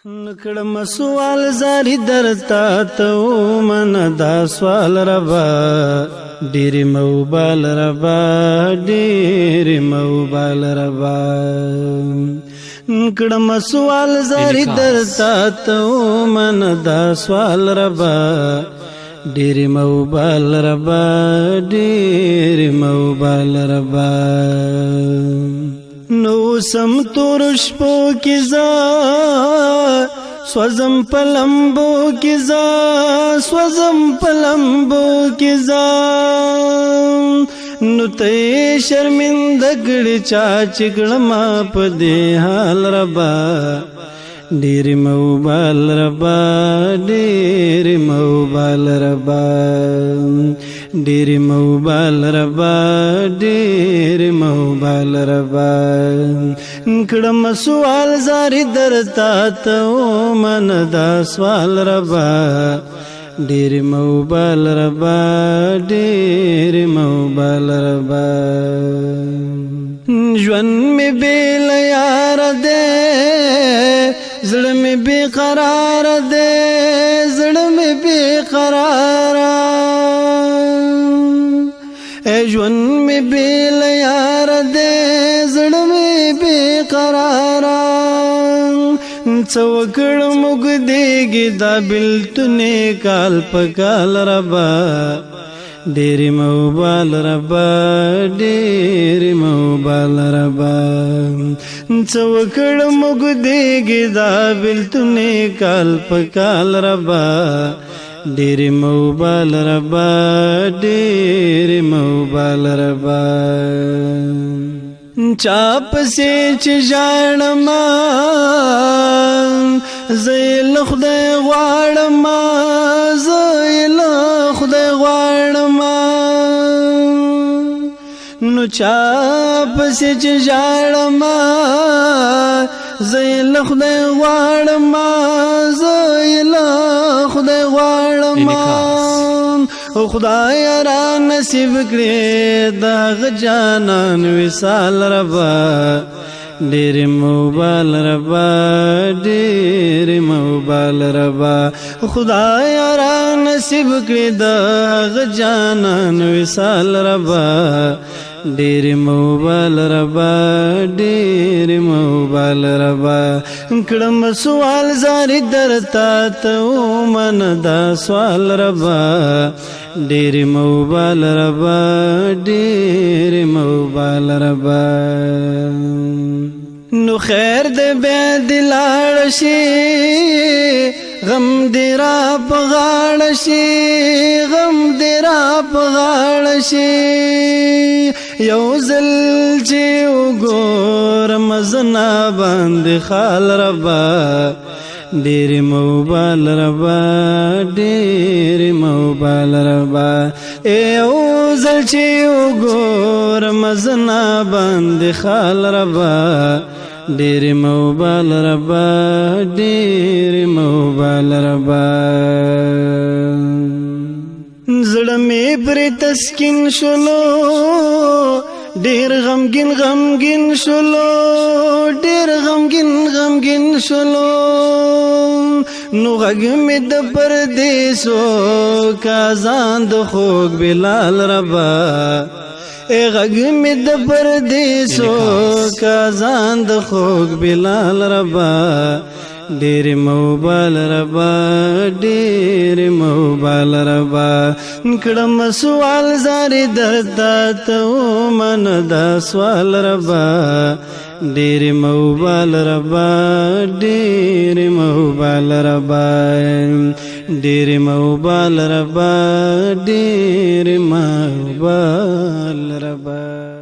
نکړم سوال زاری درتا تو من دا سوال ربا ډېر موبال ربا ډېر موبال ربا نکړم سوال زاری درتا تو من دا سوال ربا ډېر موبال ربا ډېر موبال ربا نو سم تور شپو کی زا سوزم پلمبو کی زا سوزم پلمبو کی زا نو ته شرمنده کړي چا چګړما په دې حال ربا ډېر موبال ربا ډېر موبال ربا ډېر موبال ربا ډېر موبال ربا کړم سوال زاری درتا ته من دا سوال ربا ډېر موبال ربا ډېر موبال ربا ژوند می بیل یار دې زړه می بے قرار دې زړه می بے قرار ژوند می بیل یار دې زړه می بے قرار څوکړ موږ دیږي دا بلتونه کال پکال ربا ډېر موبال ربا ډېر موبال ربا څوکړ موږ دیږي دا بلتونه کال پکال ربا ډېر موبال ربا ډېر موبال ربا چاپ سے چجاړم زیل خدای غواړم زیل خدای غواړم نو چاپ سے چجاړم زیل خدای غواړم زیل خدای غواړم او خدای را نصیب کړي دا جانان وصال ربا ډېر موبال ربا ډېر موبال ربا خدای را نصیب کړي دا جانان وصال ربا ډېر موبال ربا ډېر موبال ربا کړم سوال زاری درتا ته من دا سوال ربا ډېر موبال ربا ډېر موبال ربا نو خیر دې به دلاړ شي غم دې را پغاړ شي غم دې را پغاړ شي یو ځل چې وګور مزنا باندې خال ربا ډېر موبال ربا ډېر موبال ربا یو ځل چې وګور مزنا باندې خال ربا ډېر موبال ربا ډېر موبال ربا زړه مې پرې تسکین شولو ډېر غمګین غمګین شولو ډېر غمګین غمګین شولو نو غږ مې د پردیسو کازان د خوږ بلال ربا غږ مې د پردیسو کازان د خوږ بلال ربا ډېر موبال ربا ډېر موبال ربا کړم سوال زاری درتا ته من دا سوال ربا ډېر موبال ربا ډېر موبال ربا ډېر موبال ربا ډېر موبال ربا